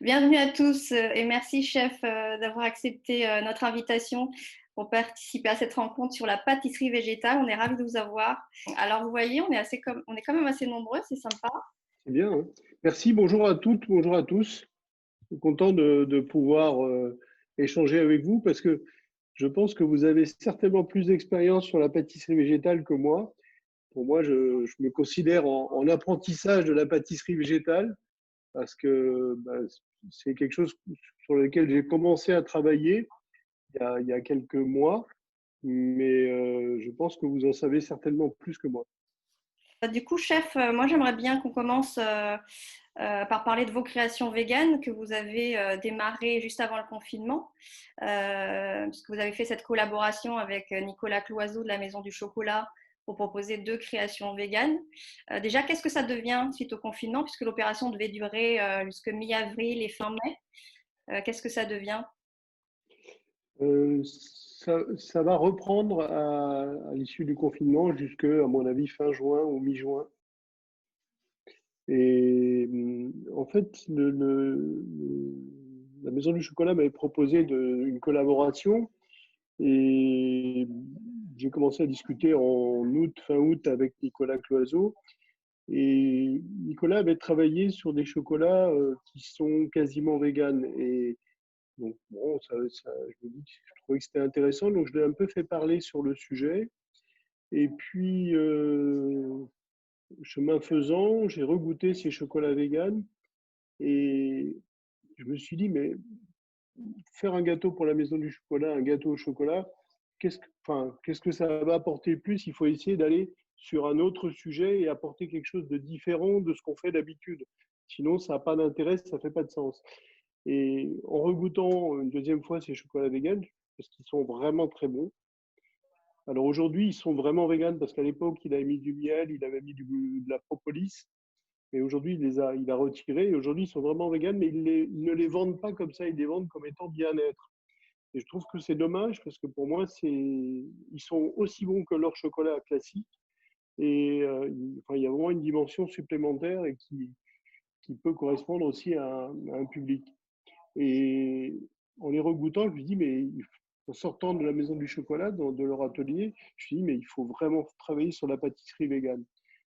Bienvenue à tous et merci chef d'avoir accepté notre invitation pour participer à cette rencontre sur la pâtisserie végétale. On est ravis de vous avoir. Alors vous voyez, on est quand même assez nombreux, c'est sympa. C'est bien, hein. Merci, bonjour à toutes, bonjour à tous. Je suis content de pouvoir échanger avec vous parce que je pense que vous avez certainement plus d'expérience sur la pâtisserie végétale que moi. Pour moi, je me considère en apprentissage de la pâtisserie végétale parce que c'est quelque chose sur lequel j'ai commencé à travailler il y a quelques mois, mais je pense que vous en savez certainement plus que moi. Du coup, chef, moi j'aimerais bien qu'on commence par parler de vos créations véganes que vous avez démarrées juste avant le confinement, puisque vous avez fait cette collaboration avec Nicolas Cloizeau de la Maison du Chocolat pour proposer deux créations véganes. Déjà, qu'est-ce que ça devient suite au confinement, puisque l'opération devait durer jusqu'à mi-avril et fin mai? Qu'est-ce que ça devient? Ça va reprendre à l'issue du confinement jusque, à mon avis, fin juin ou mi-juin. Et en fait, la Maison du Chocolat m'avait proposé une collaboration et j'ai commencé à discuter en août, fin août avec Nicolas Cloizeau. Et Nicolas avait travaillé sur des chocolats qui sont quasiment véganes. Et donc, bon, je me dis que je trouvais que c'était intéressant, donc je l'ai un peu fait parler sur le sujet. Et puis, chemin faisant, j'ai regoûté ces chocolats véganes et je me suis dit, mais faire un gâteau pour la Maison du Chocolat, un gâteau au chocolat, qu'est-ce que ça va apporter de plus? Il faut essayer d'aller sur un autre sujet et apporter quelque chose de différent de ce qu'on fait d'habitude. Sinon, ça n'a pas d'intérêt, ça ne fait pas de sens. Et en regoûtant une deuxième fois ces chocolats véganes, parce qu'ils sont vraiment très bons. Alors aujourd'hui, ils sont vraiment véganes parce qu'à l'époque, il avait mis du miel, il avait mis de la propolis. Et aujourd'hui, il a retiré. Et aujourd'hui, ils sont vraiment véganes, mais ils ne les vendent pas comme ça. Ils les vendent comme étant bien-être. Et je trouve que c'est dommage parce que pour moi, ils sont aussi bons que leur chocolat classique. Et enfin, il y a vraiment une dimension supplémentaire et qui peut correspondre aussi à un public. Et en les regoûtant, je me dis, mais en sortant de la Maison du Chocolat, de leur atelier, je me dis, mais il faut vraiment travailler sur la pâtisserie végane.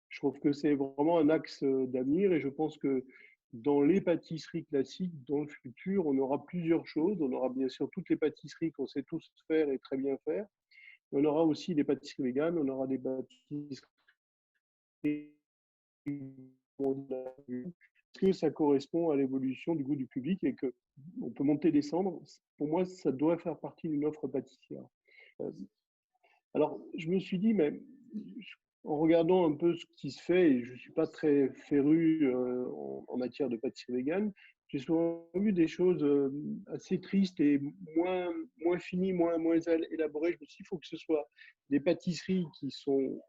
Je trouve que c'est vraiment un axe d'avenir et je pense que dans les pâtisseries classiques, dans le futur, on aura plusieurs choses. On aura bien sûr toutes les pâtisseries qu'on sait tous faire et très bien faire. On aura aussi des pâtisseries véganes, on aura des pâtisseries que ça correspond à l'évolution du goût du public et que on peut monter et descendre. Pour moi, ça doit faire partie d'une offre pâtissière. Euh, Alors, je me suis dit, mais en regardant un peu ce qui se fait, et je ne suis pas très féru en matière de pâtisserie végane, j'ai souvent vu des choses assez tristes et moins finies, moins élaborées. Je me suis dit, il faut que ce soit des pâtisseries qui sont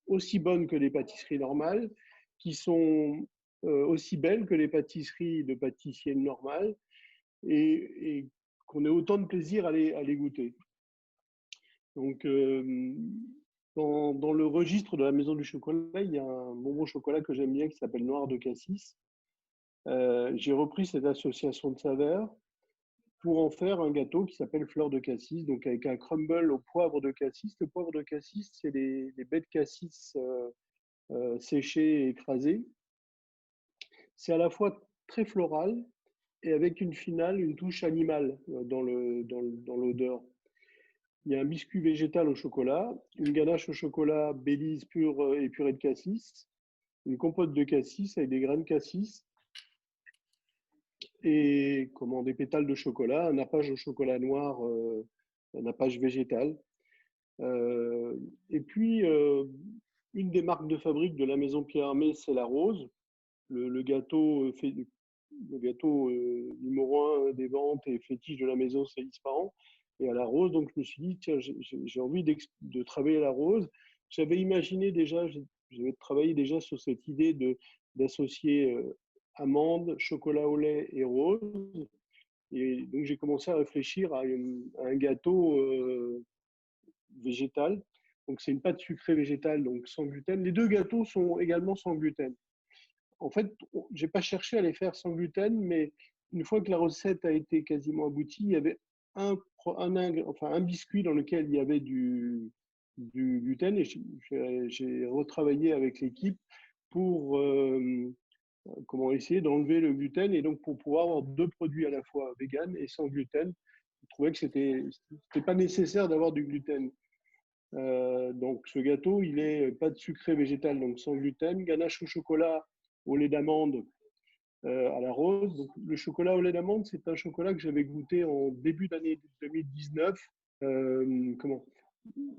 aussi bonnes que les pâtisseries normales, qui sont aussi belles que les pâtisseries de pâtissiers normales, et qu'on ait autant de plaisir à les goûter. Donc, dans le registre de la Maison du Chocolat, il y a un bonbon au chocolat que j'aime bien qui s'appelle Noir de Cassis. J'ai repris cette association de saveurs pour en faire un gâteau qui s'appelle Fleur de Cassis, donc avec un crumble au poivre de cassis. Le poivre de cassis, c'est les baies de cassis séchées et écrasées. C'est à la fois très floral et avec une finale, une touche animale dans l'odeur. Il y a un biscuit végétal au chocolat, une ganache au chocolat Baileys pur et purée de cassis, une compote de cassis avec des graines de cassis et comment, des pétales de chocolat, un nappage au chocolat noir, un nappage végétal. Euh, et puis, une des marques de fabrique de la maison Pierre Hermé, c'est la rose. Le gâteau, le gâteau numéro un des ventes et fétiche de la maison, c'est l'Ispahan. Et à la rose, donc je me suis dit, tiens, j'ai envie de travailler la rose. J'avais imaginé déjà, j'avais travaillé déjà sur cette idée d'associer amandes, chocolat au lait et rose. Et donc j'ai commencé à réfléchir à un gâteau végétal. Donc c'est une pâte sucrée végétale, donc sans gluten. Les deux gâteaux sont également sans gluten. en fait, j'ai pas cherché à les faire sans gluten, mais une fois que la recette a été quasiment aboutie, il y avait enfin, un biscuit dans lequel il y avait du gluten et j'ai retravaillé avec l'équipe pour comment essayer d'enlever le gluten et donc pour pouvoir avoir deux produits à la fois vegan et sans gluten. Je trouvais que c'était pas nécessaire d'avoir du gluten. Donc ce gâteau, il est pas de sucré végétal, donc sans gluten, ganache au chocolat au lait d'amande à la rose. Donc, le chocolat au lait d'amande, c'est un chocolat que j'avais goûté en début d'année 2019. Comment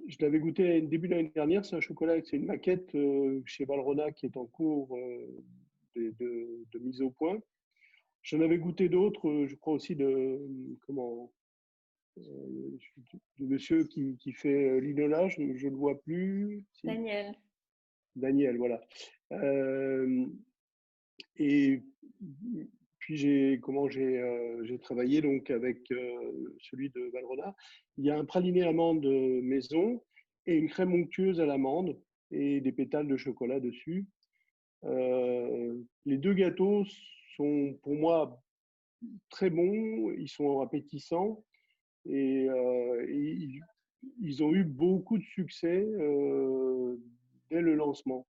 Je l'avais goûté début d'année dernière. C'est un chocolat, c'est une maquette chez Valrhona qui est en cours de mise au point. J'en avais goûté d'autres, je crois aussi comment le monsieur qui fait l'inola, je ne le vois plus. Si. Daniel. Daniel, voilà. Et puis j'ai travaillé donc avec celui de Valrhona. Il y a un praliné amande maison et une crème onctueuse à l'amande et des pétales de chocolat dessus. Les deux gâteaux sont pour moi très bons, ils sont appétissants et ils ont eu beaucoup de succès dès le lancement.